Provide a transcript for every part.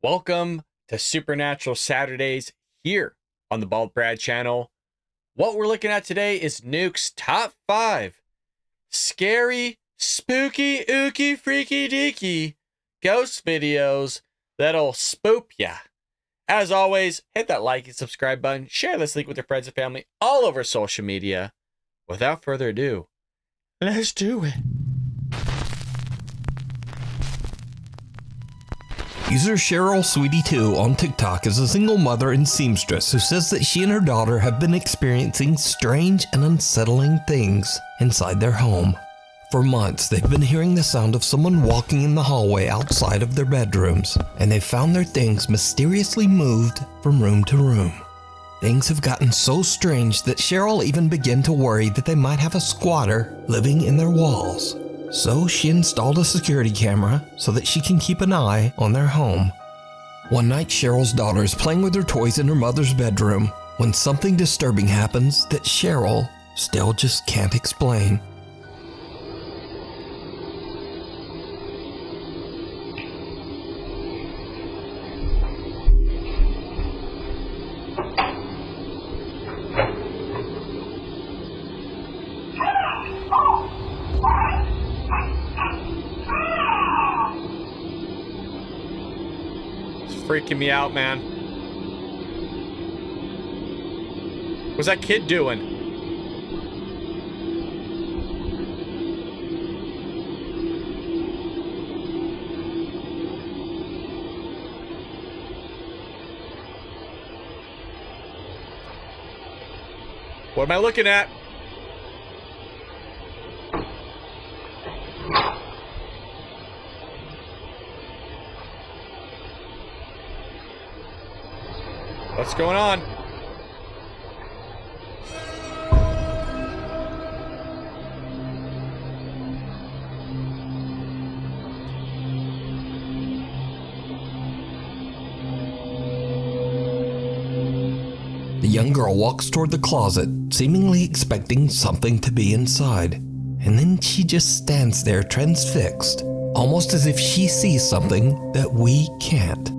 Welcome to Supernatural Saturdays here on the Bald Brad channel. What we're looking at today is Nukes' top 5 scary, spooky, ooky, freaky, deeky ghost videos that'll spook ya. As always, hit that like and subscribe button, share this link with your friends and family all over social media. Without further ado, let's do it. User Cheryl Sweetie2 on TikTok is a single mother and seamstress who says that she and her daughter have been experiencing strange and unsettling things inside their home. For months, they've been hearing the sound of someone walking in the hallway outside of their bedrooms, and they've found their things mysteriously moved from room to room. Things have gotten so strange that Cheryl even began to worry that they might have a squatter living in their walls. So she installed a security camera so that she can keep an eye on their home. One night, Cheryl's daughter is playing with her toys in her mother's bedroom when something disturbing happens that Cheryl still just can't explain. Freaking me out, man. What's that kid doing? What am I looking at? What's going on? The young girl walks toward the closet, seemingly expecting something to be inside. And then she just stands there transfixed, almost as if she sees something that we can't.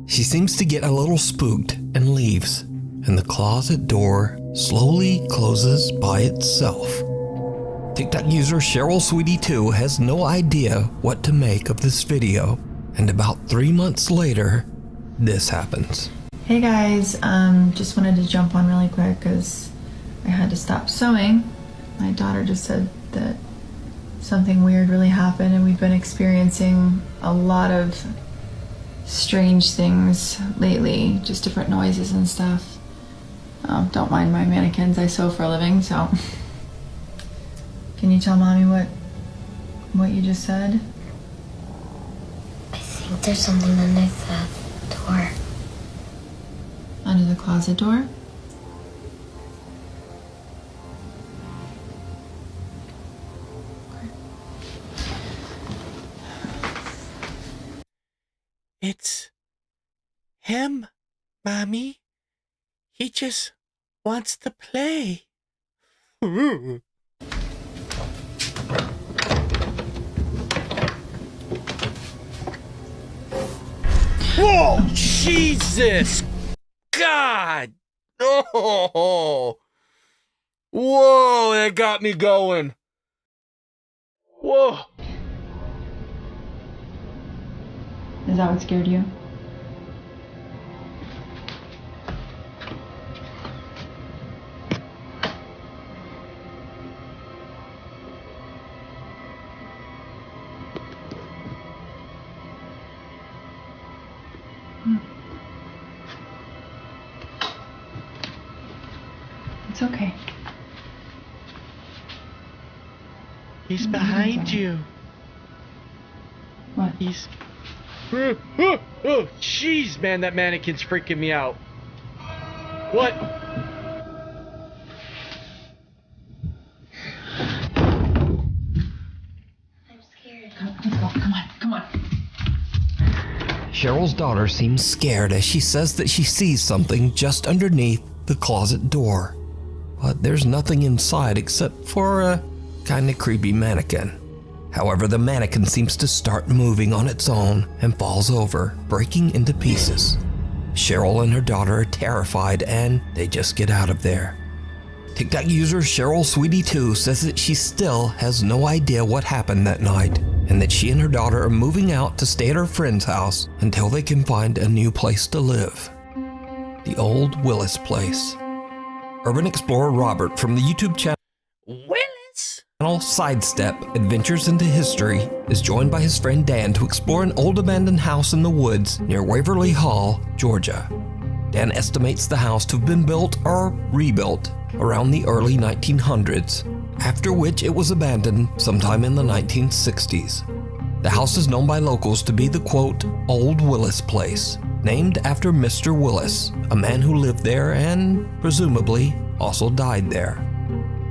She seems to get a little spooked and leaves, and the closet door slowly closes by itself. TikTok user Cheryl Sweetie2 has no idea what to make of this video, and about 3 months later, this happens. Hey guys, just wanted to jump on really quick because I had to stop sewing. My daughter just said that something weird really happened, and we've been experiencing a lot of strange things lately, just different noises and stuff. Don't mind my mannequins, I sew for a living, so. Can you tell mommy what you just said? I think there's something underneath that door. Under the closet door? It's him, Mommy. He just wants to play. Whoa, Jesus! God! Oh! Whoa, that got me going. Whoa! Is that what scared you? It's okay. He's behind you. What? He's... Oh, jeez, man, that mannequin's freaking me out. What? I'm scared. Let's go. Come on. Cheryl's daughter seems scared as she says that she sees something just underneath the closet door. But there's nothing inside except for a kinda creepy mannequin. However, the mannequin seems to start moving on its own and falls over, breaking into pieces. Cheryl and her daughter are terrified and they just get out of there. TikTok user Cheryl Sweetie 2 says that she still has no idea what happened that night and that she and her daughter are moving out to stay at her friend's house until they can find a new place to live. The Old Willis Place. Urban explorer Robert from the YouTube channel Sidestep Adventures into History is joined by his friend Dan to explore an old abandoned house in the woods near Waverly Hall, Georgia. Dan estimates the house to have been built or rebuilt around the early 1900s, after which it was abandoned sometime in the 1960s. The house is known by locals to be the quote, Old Willis Place, named after Mr. Willis, a man who lived there and, presumably, also died there.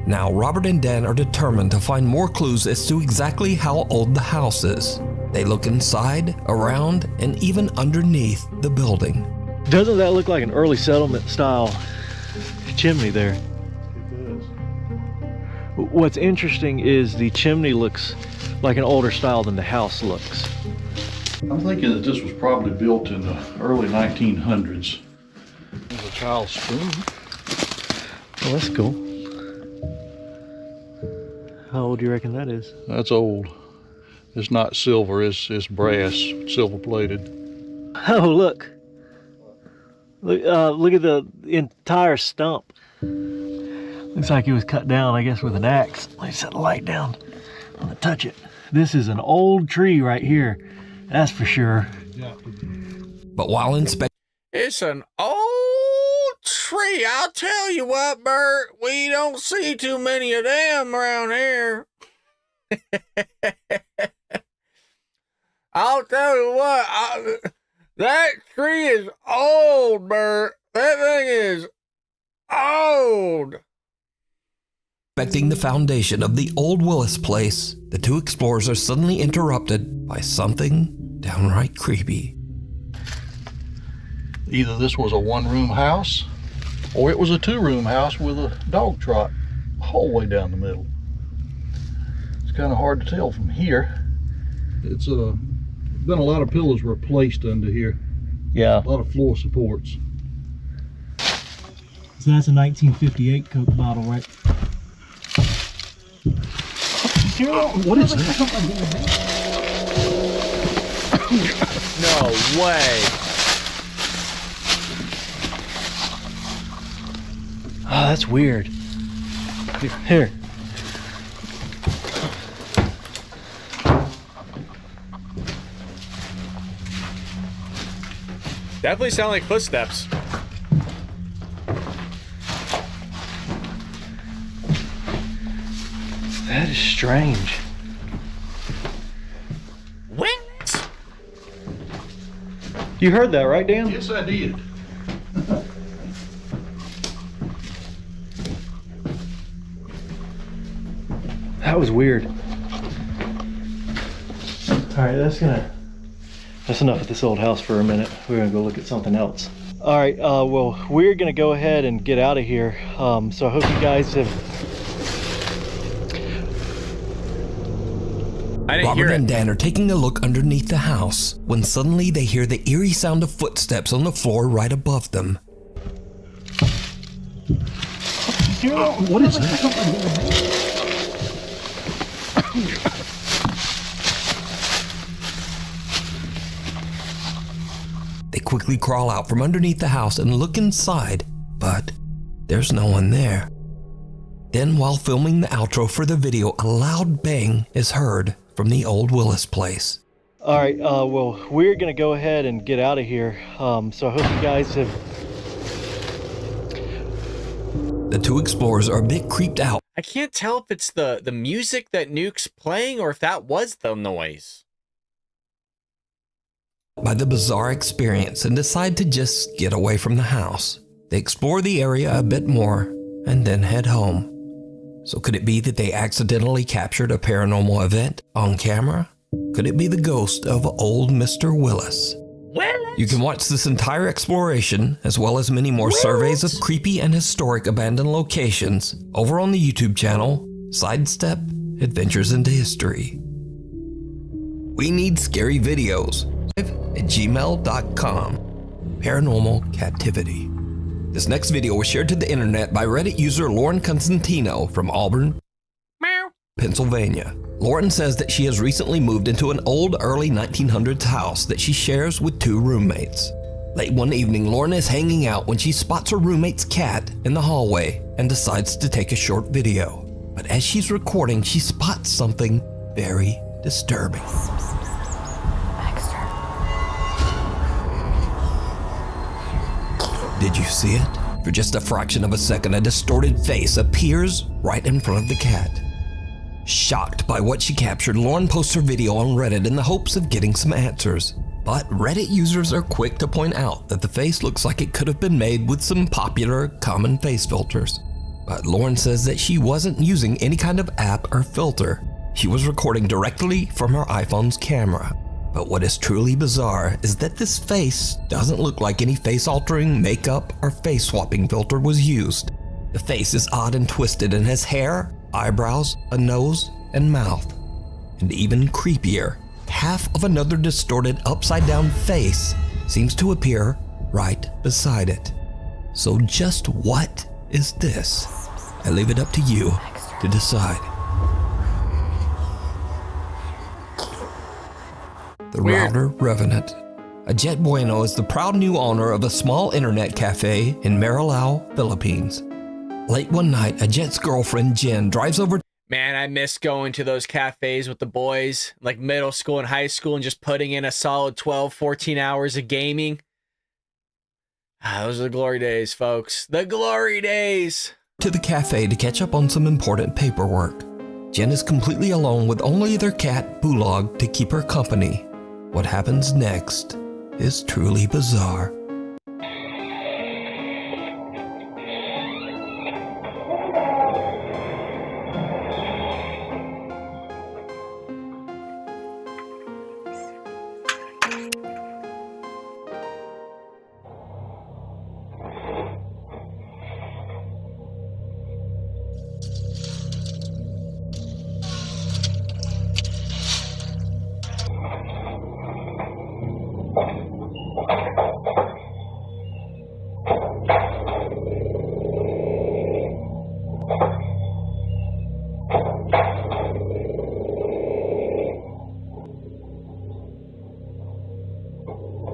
Now, Robert and Dan are determined to find more clues as to exactly how old the house is. They look inside, around, and even underneath the building. Doesn't that look like an early settlement style chimney there? It does. What's interesting is the chimney looks like an older style than the house looks. I'm thinking that this was probably built in the early 1900s. There's a child's spoon. Oh, that's cool. How old do you reckon that is? That's old. It's not silver, it's brass, silver plated. Oh, look. Look at the entire stump. Looks like it was cut down, I guess, with an axe. Let me set the light down. I'm gonna touch it. This is an old tree right here. That's for sure. But while inspecting, It's an old tree. I'll tell you what, Bert, we don't see too many of them around here. I'll tell you what, that tree is old, Bert. That thing is old. the foundation of the Old Willis Place, the two explorers are suddenly interrupted by something downright creepy. Either this was a one-room house, or it was a two-room house with a dog trot the whole way down the middle. It's kind of hard to tell from here. It's been a lot of pillows replaced under here. Yeah. A lot of floor supports. So that's a 1958 Coke bottle, right? What is that? No way. Oh, that's weird. Here. Definitely sound like footsteps. That is strange. What? You heard that, right, Dan? Yes, I did. That was weird. Alright, that's enough of this old house for a minute. We're gonna go look at something else. Alright, well, we're gonna go ahead and get out of here. So I hope you guys have... I didn't Robert hear and it. Dan are taking a look underneath the house when suddenly they hear the eerie sound of footsteps on the floor right above them. What is that? They quickly crawl out from underneath the house and look inside, but there's no one there. Then, while filming the outro for the video, a loud bang is heard from the Old Willis Place. Alright, well, we're gonna go ahead and get out of here. So I hope you guys have... The two explorers are a bit creeped out I can't tell if it's the music that Nukes playing or if that was the noise. by the bizarre experience and decide to just get away from the house. They explore the area a bit more and then head home. So could it be that they accidentally captured a paranormal event on camera? Could it be the ghost of old Mr. Willis? You can watch this entire exploration, as well as many more surveys of creepy and historic abandoned locations, over on the YouTube channel, Sidestep Adventures into History. We need scary videos at gmail.com. Paranormal Captivity. This next video was shared to the internet by Reddit user Lauren Constantino from Auburn, Pennsylvania. Lauren says that she has recently moved into an old early 1900s house that she shares with 2 roommates. Late one evening, Lauren is hanging out when she spots her roommate's cat in the hallway and decides to take a short video. But as she's recording, she spots something very disturbing. Did you see it? For just a fraction of a second, a distorted face appears right in front of the cat. Shocked by what she captured, Lauren posts her video on Reddit in the hopes of getting some answers. But Reddit users are quick to point out that the face looks like it could have been made with some popular common face filters. But Lauren says that she wasn't using any kind of app or filter. She was recording directly from her iPhone's camera. But what is truly bizarre is that this face doesn't look like any face-altering makeup or face-swapping filter was used. The face is odd and twisted and has hair, eyebrows, a nose, and mouth. And even creepier, half of another distorted upside-down face seems to appear right beside it. So just what is this? I leave it up to you to decide. The Router Revenant. Ajit Bueno is the proud new owner of a small internet cafe in Marilao, Philippines. Late one night, Ajit's girlfriend Jen drives over. Man, I miss going to those cafes with the boys, like middle school and high school, and just putting in a solid 12, 14 hours of gaming. Those are the glory days, folks. The glory days. To the cafe to catch up on some important paperwork. Jen is completely alone with only their cat, Bulog, to keep her company. What happens next is truly bizarre.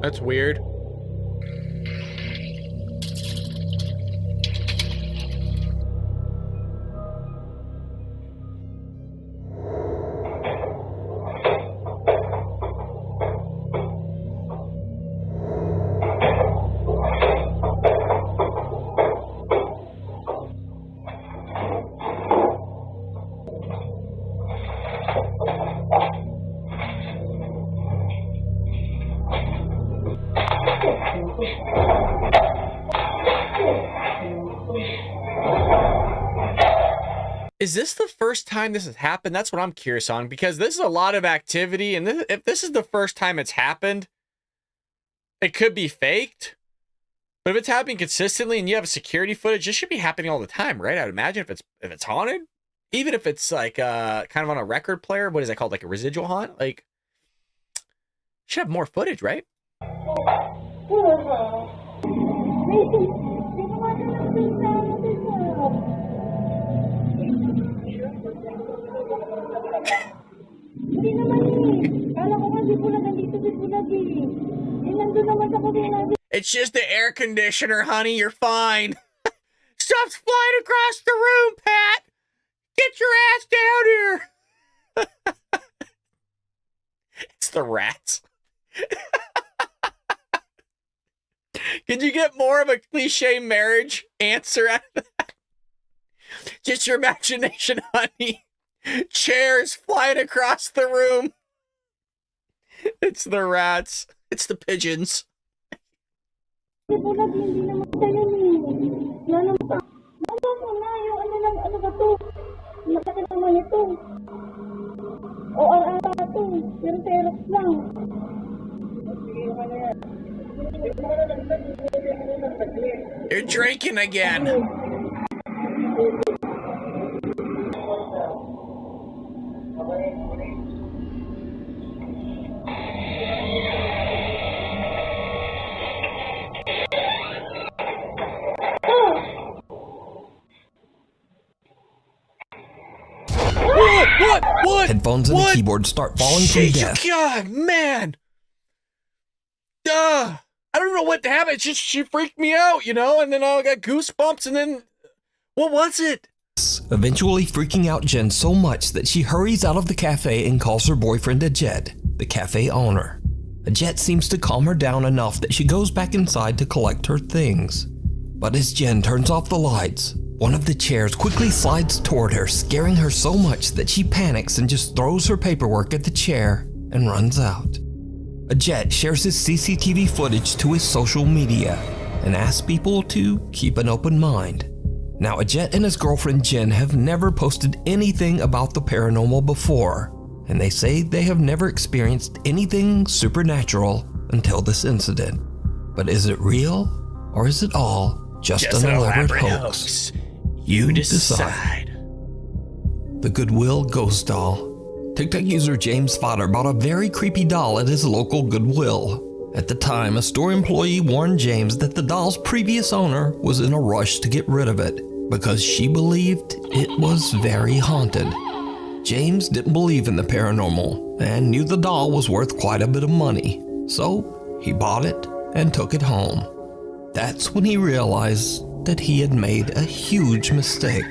That's weird. Is this the first time this has happened? That's what I'm curious on, because this is a lot of activity, and if this is the first time it's happened, it could be faked. But if it's happening consistently and you have security footage, this should be happening all the time, right? I'd imagine if it's haunted, even if it's like kind of on a record player, what is that called? Like a residual haunt? Like, should have more footage, right? It's just the air conditioner, honey. You're fine. Stuff's flying across the room, Pat. Get your ass down here. It's the rats. Could you get more of a cliche marriage answer out of that? Just your imagination, honey. Chairs flying across the room. It's the rats. It's the pigeons. You're drinking again. What? Headphones and What? a keyboard start falling from Shit, death. God, man. I don't know what happened. She freaked me out, you know, and then I got goosebumps, and then what was it? Eventually freaking out Jen so much that she hurries out of the cafe and calls her boyfriend Ajit, the cafe owner. Ajit seems to calm her down enough that she goes back inside to collect her things. But as Jen turns off the lights, one of the chairs quickly slides toward her, scaring her so much that she panics and just throws her paperwork at the chair and runs out. Ajit shares his CCTV footage to his social media and asks people to keep an open mind. Now, Ajit and his girlfriend Jen have never posted anything about the paranormal before, and they say they have never experienced anything supernatural until this incident. But is it real, or is it all just an elaborate hoax? You decide. The Goodwill Ghost Doll. TikTok user James Fodder bought a very creepy doll at his local Goodwill. At the time, a store employee warned James that the doll's previous owner was in a rush to get rid of it because she believed it was very haunted. James didn't believe in the paranormal and knew the doll was worth quite a bit of money, so he bought it and took it home. That's when he realized that he had made a huge mistake.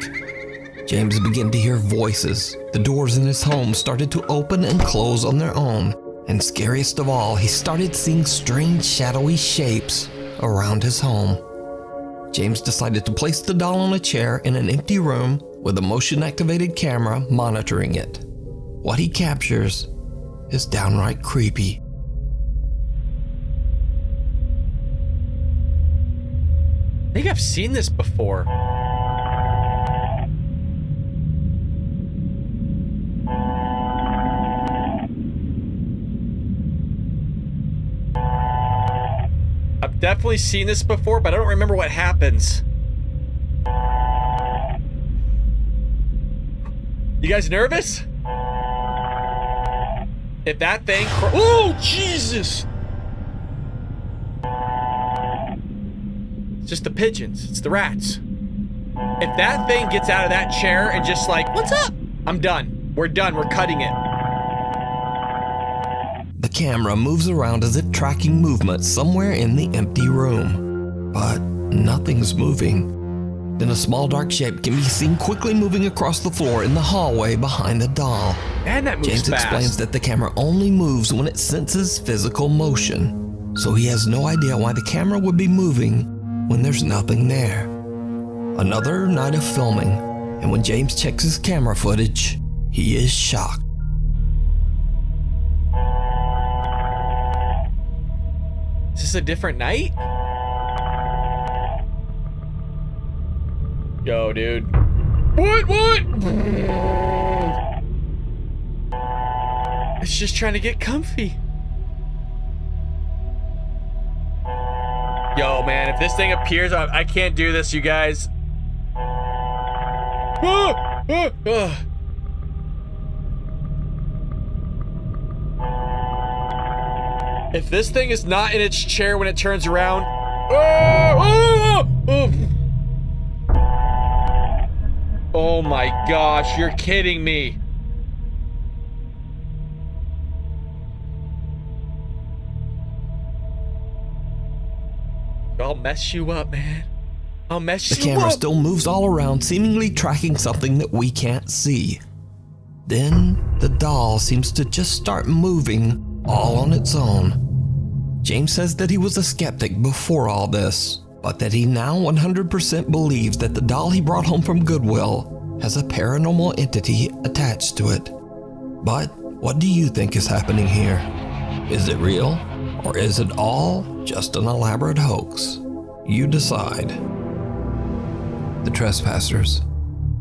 James began to hear voices. The doors in his home started to open and close on their own. And scariest of all, he started seeing strange shadowy shapes around his home. James decided to place the doll on a chair in an empty room with a motion-activated camera monitoring it. What he captures is downright creepy. I think I've seen this before. I've definitely seen this before, but I don't remember what happens. You guys nervous? If that thing... Oh, Jesus! It's just the pigeons. It's the rats. If that thing gets out of that chair and just like, what's up? I'm done. We're done. We're cutting it. The camera moves around as if tracking movement somewhere in the empty room. But nothing's moving. Then a small dark shape can be seen quickly moving across the floor in the hallway behind the doll. And that moves James fast. explains that the camera only moves when it senses physical motion. So he has no idea why the camera would be moving when there's nothing there. Another night of filming, and when James checks his camera footage, he is shocked. Is this a different night? Yo, dude. What? It's just trying to get comfy. Yo, man, if this thing appears, I can't do this, you guys. If this thing is not in its chair when it turns around... Oh my gosh, you're kidding me. I'll mess you up, man. I'll mess you up. The camera still moves all around, seemingly tracking something that we can't see. Then the doll seems to just start moving all on its own. James says that he was a skeptic before all this, but that he now 100% believes that the doll he brought home from Goodwill has a paranormal entity attached to it. But what do you think is happening here? Is it real, or is it all just an elaborate hoax? You decide. The Trespassers.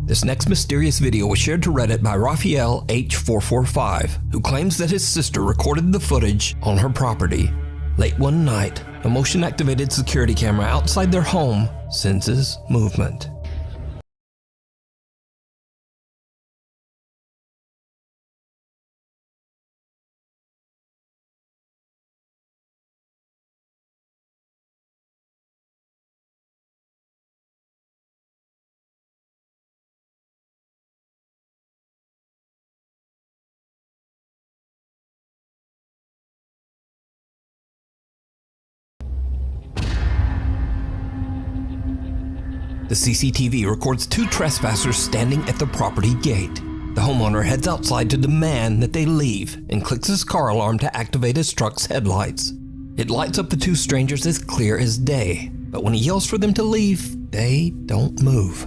This next mysterious video was shared to Reddit by Raphael H445, who claims that his sister recorded the footage on her property. Late one night, a motion-activated security camera outside their home senses movement. The CCTV records 2 trespassers standing at the property gate. The homeowner heads outside to demand that they leave and clicks his car alarm to activate his truck's headlights. It lights up the 2 strangers as clear as day, but when he yells for them to leave, they don't move.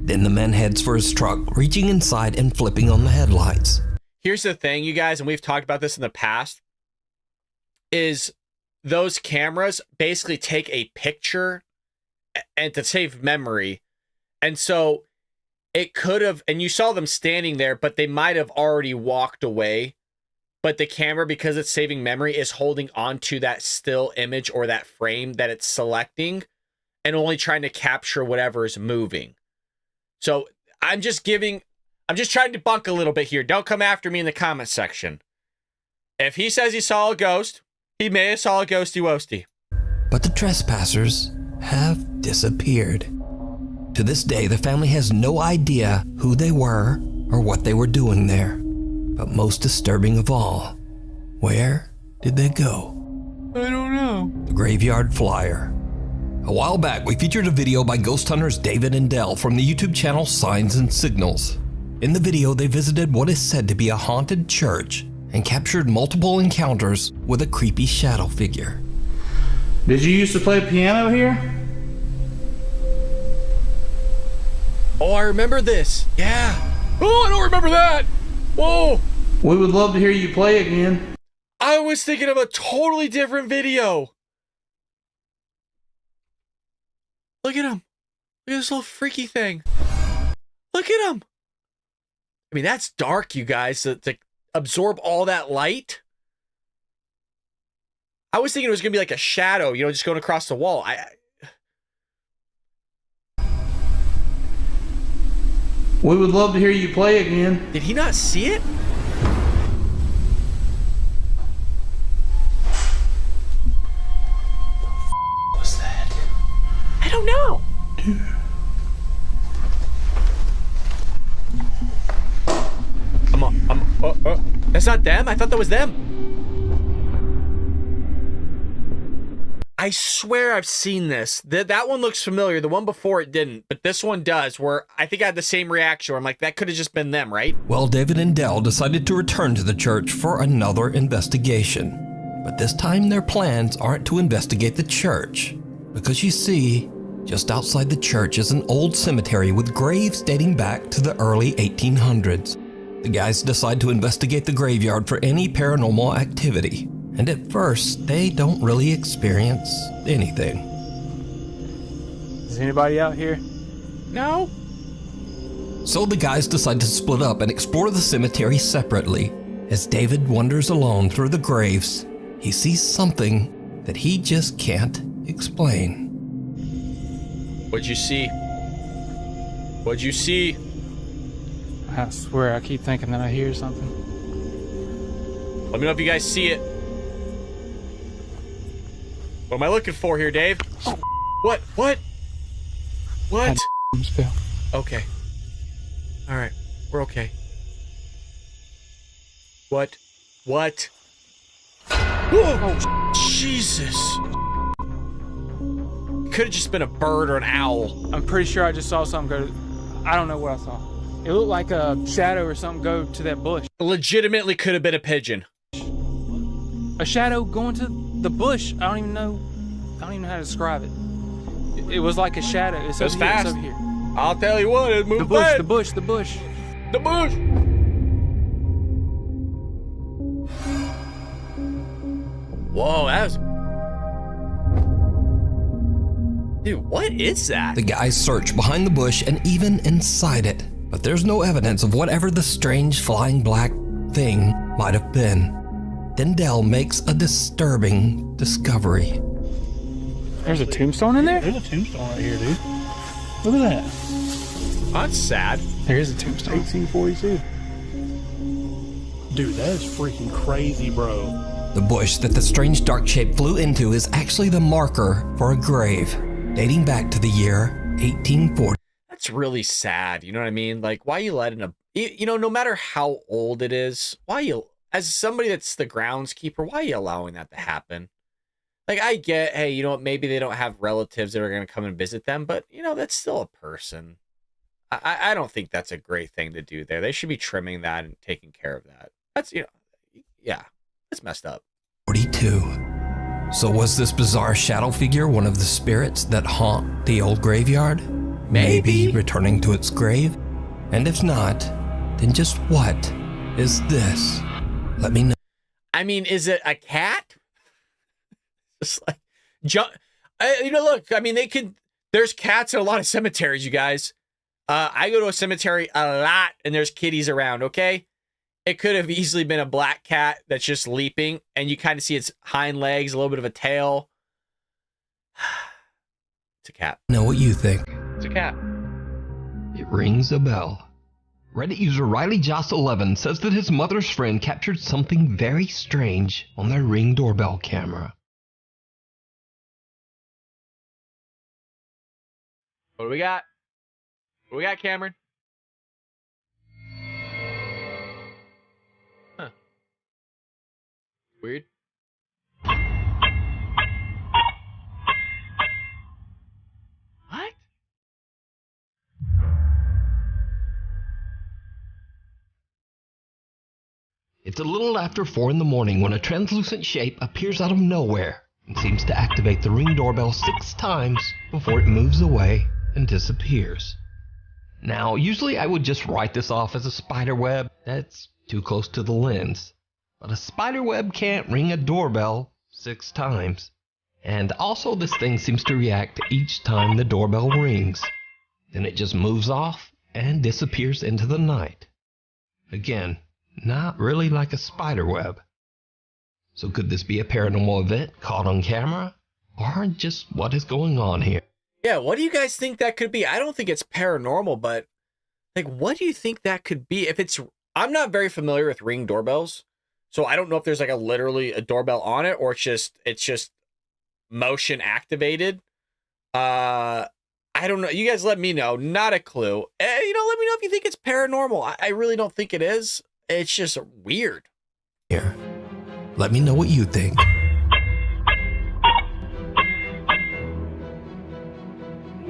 Then the man heads for his truck, reaching inside and flipping on the headlights. Here's the thing, you guys, and we've talked about this in the past, is those cameras basically take a picture and to save memory. And so it could have, and you saw them standing there, but they might have already walked away. But the camera, because it's saving memory, is holding on to that still image or that frame that it's selecting and only trying to capture whatever is moving. So I'm just trying to debunk a little bit here. Don't come after me in the comment section. If he says he saw a ghost, he may have saw a ghosty woasty. But the trespassers have disappeared. To this day, the family has no idea who they were or what they were doing there. But most disturbing of all, where did they go? I don't know. The Graveyard Flyer. A while back, we featured a video by ghost hunters David and Dell from the YouTube channel Signs and Signals. In the video, they visited what is said to be a haunted church and captured multiple encounters with a creepy shadow figure. Did you used to play piano here? Oh, I remember this. Yeah. Oh, I don't remember that. Whoa. We would love to hear you play again. I was thinking of a totally different video. Look at him. Look at this little freaky thing. Look at him. I mean, that's dark, you guys, to absorb all that light. I was thinking it was going to be like a shadow, you know, just going across the wall. We would love to hear you play again. Did he not see it? What was that? I don't know. That's not them? I thought that was them. I swear I've seen this. That one looks familiar. The one before it didn't, but this one does, where I think I had the same reaction where I'm like, that could have just been them, right? Well, David and Dell decided to return to the church for another investigation. But this time their plans aren't to investigate the church. Because you see, just outside the church is an old cemetery with graves dating back to the early 1800s. The guys decide to investigate the graveyard for any paranormal activity. And at first, they don't really experience anything. Is anybody out here? No. So the guys decide to split up and explore the cemetery separately. As David wanders alone through the graves, he sees something that he just can't explain. What'd you see? What'd you see? I swear I keep thinking that I hear something. Let me know if you guys see it. What am I looking for here, Dave? What? What? What? Spell. Okay. All right. We're okay. What? What? Oh, Jesus. Could have just been a bird or an owl. I'm pretty sure I just saw something go. I don't know what I saw. It looked like a shadow or something go to that bush. Legitimately could have been a pigeon. A shadow going to the bush. I don't even know how to describe it. It was like a shadow. It's It was over here. fast. It's over here. I'll tell you what, it moved The bush, fast. the bush, the bush. The bush. Whoa, that was... Dude, what is that? The guys search behind the bush and even inside it, but there's no evidence of whatever the strange flying black thing might have been. Then Dell makes a disturbing discovery. There's a tombstone in there? There's a tombstone right here, dude. Look at that. That's sad. There is a tombstone. 1842. Dude, that is freaking crazy, bro. The bush that the strange dark shape flew into is actually the marker for a grave, dating back to the year 1840. That's really sad. You know what I mean? Like, why you letting a... You know, no matter how old it is, why you... As somebody that's the groundskeeper, why are you allowing that to happen? Like, I get, hey, you know what, maybe they don't have relatives that are going to come and visit them, but, you know, that's still a person. I don't think that's a great thing to do there. They should be trimming that and taking care of that. That's, you know, yeah, it's messed up. 42. So was this bizarre shadow figure one of the spirits that haunt the old graveyard? Maybe returning to its grave? And if not, then just what is this? Let me know. I mean, is it a cat? Just like, you know, look, I mean, there's cats in a lot of cemeteries, you guys. I go to a cemetery a lot and there's kitties around, okay? It could have easily been a black cat that's just leaping and you kind of see its hind legs, a little bit of a tail. It's a cat. Know what you think. It's a cat. It rings a bell. Reddit user RileyJoss11 says that his mother's friend captured something very strange on their Ring doorbell camera. What do we got? What do we got, Cameron? Huh. Weird. What? It's a little after 4 in the morning when a translucent shape appears out of nowhere and seems to activate the Ring doorbell 6 times before it moves away and disappears. Now, usually I would just write this off as a spider web. That's too close to the lens. But a spider web can't ring a doorbell 6 times. And also this thing seems to react each time the doorbell rings. Then it just moves off and disappears into the night. Again, not really like a spider web. So could this be a paranormal event caught on camera? Or just what is going on here? Yeah, what do you guys think that could be? I don't think it's paranormal, but like, what do you think that could be? If it's, I'm not very familiar with Ring doorbells, so I don't know if there's like literally a doorbell on it or it's just motion activated. I don't know. You guys let me know. Not a clue. You know, let me know if you think it's paranormal. I really don't think it is. It's just weird. Here, let me know what you think.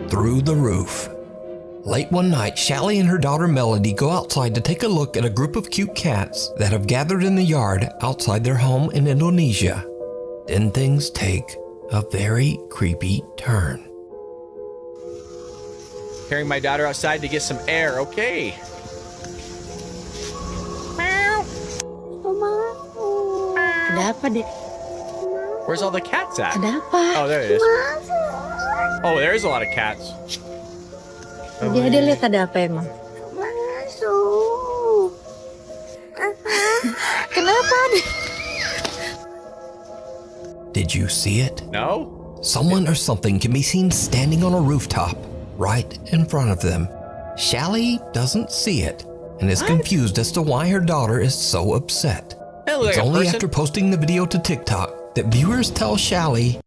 Through the roof. Late one night, Shelly and her daughter Melody go outside to take a look at a group of cute cats that have gathered in the yard outside their home in Indonesia. Then things take a very creepy turn. Carrying my daughter outside to get some air. Okay. Ada apa, Dek? Where's all the cats at? Ada apa? Oh, there it is. Oh, there's a lot of cats. Dia lihat ada apa emang? Kenapa, Dek? Did you see it? No? Someone or something can be seen standing on a rooftop right in front of them. Shelly doesn't see it and is confused as to why her daughter is so upset. It's like only after posting the video to TikTok that viewers tell Shelly,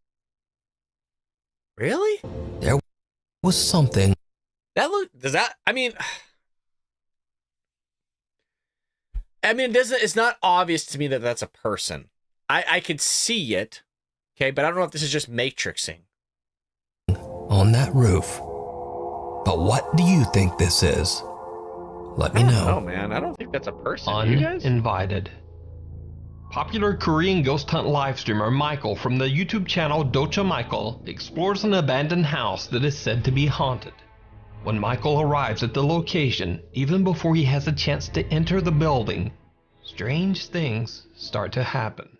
really? There was something. I mean, it's not obvious to me that that's a person. I could see it, okay, but I don't know if this is just matrixing. On that roof. But what do you think this is? Let me know. Oh man, I don't think that's a person. You guys? Uninvited. Popular Korean ghost hunt live streamer Michael from the YouTube channel Docha Michael explores an abandoned house that is said to be haunted. When Michael arrives at the location, even before he has a chance to enter the building, strange things start to happen.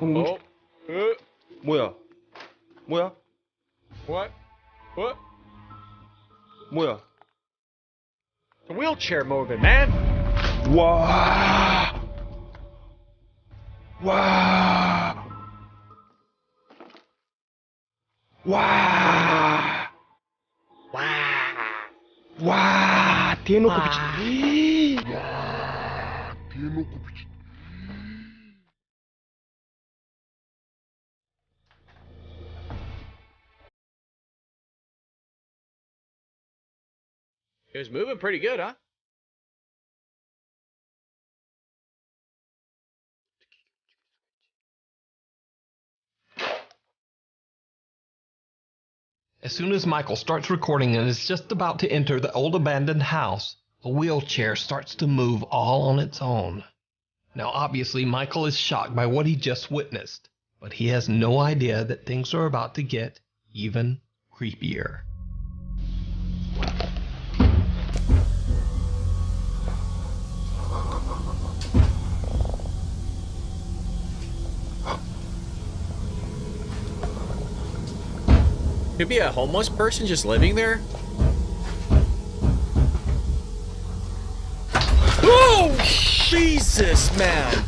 Oh. 뭐야? 뭐야? What? What? 뭐야? The wheelchair moving, man. 와! 와! 와! 와! 대놓고 비치. 와! 대놓고 비치. It was moving pretty good, huh? As soon as Michael starts recording and is just about to enter the old abandoned house, a wheelchair starts to move all on its own. Now obviously Michael is shocked by what he just witnessed, but he has no idea that things are about to get even creepier. Could be a homeless person just living there. Oh, Jesus, man.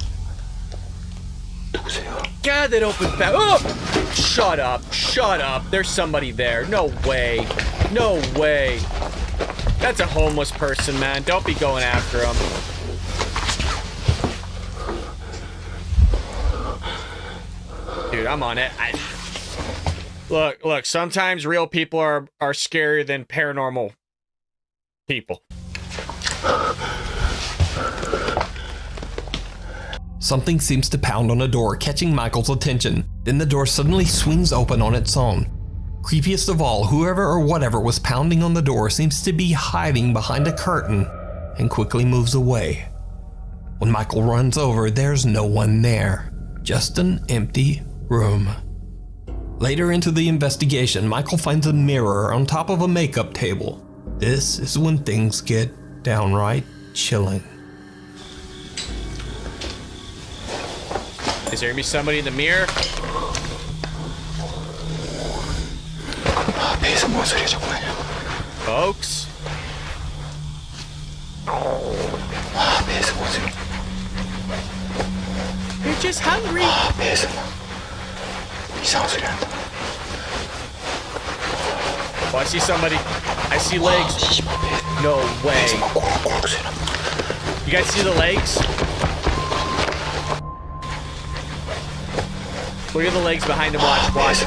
God, that opened fast. Oh, shut up. Shut up. There's somebody there. No way. No way. That's a homeless person, man. Don't be going after him. Dude, I'm on it. Look, sometimes real people are scarier than paranormal people. Something seems to pound on a door, catching Michael's attention. Then the door suddenly swings open on its own. Creepiest of all, whoever or whatever was pounding on the door seems to be hiding behind a curtain and quickly moves away. When Michael runs over, there's no one there, just an empty room. Later into the investigation, Michael finds a mirror on top of a makeup table. This is when things get downright chilling. Is there gonna be somebody in the mirror? Folks? You're just hungry. Oh, I see somebody. I see legs. No way. You guys see the legs? Look at the legs behind him. Watch.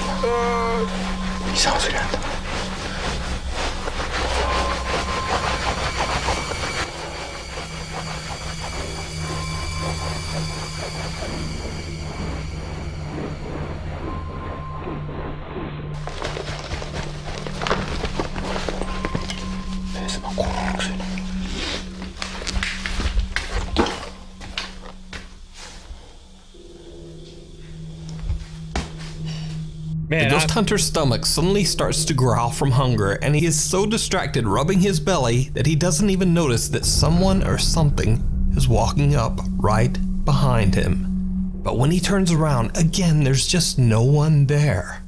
The ghost hunter's stomach suddenly starts to growl from hunger, and he is so distracted rubbing his belly that he doesn't even notice that someone or something is walking up right behind him. But when he turns around, again, there's just no one there.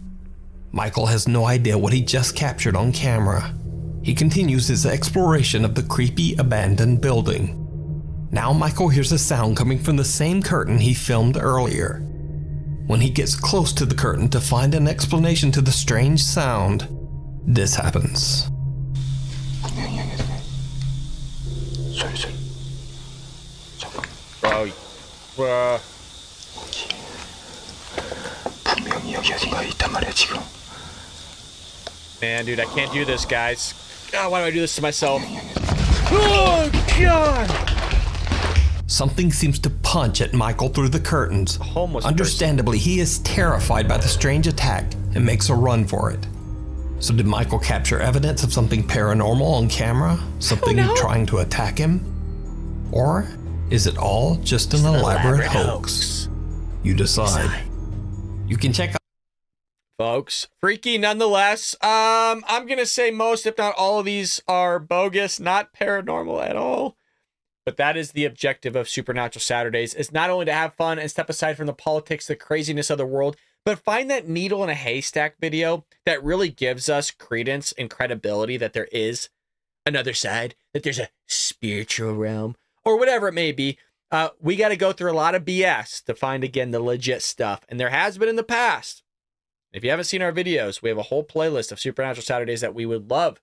Michael has no idea what he just captured on camera. He continues his exploration of the creepy abandoned building. Now Michael hears a sound coming from the same curtain he filmed earlier. When he gets close to the curtain to find an explanation to the strange sound, this happens. Bro. Man, dude, I can't do this, guys. God, why do I do this to myself? Oh, God! Something seems to punch at Michael through the curtains. Understandably, he is terrified by the strange attack and makes a run for it. So did Michael capture evidence of something paranormal on camera? Something trying to attack him? Or is it all just an elaborate hoax? You decide. You can check out folks. Freaky nonetheless. I'm gonna say most, if not all of these are bogus, not paranormal at all. But that is the objective of Supernatural Saturdays, is not only to have fun and step aside from the politics, the craziness of the world, but find that needle in a haystack video that really gives us credence and credibility that there is another side, that there's a spiritual realm, or whatever it may be. We got to go through a lot of BS to find, again, the legit stuff. And there has been in the past. If you haven't seen our videos, we have a whole playlist of Supernatural Saturdays that we would love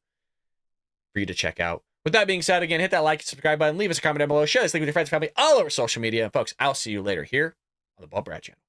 for you to check out. With that being said, again, hit that like and subscribe button, leave us a comment down below, share this link with your friends and family all over social media. And folks, I'll see you later here on the Bald Brad channel.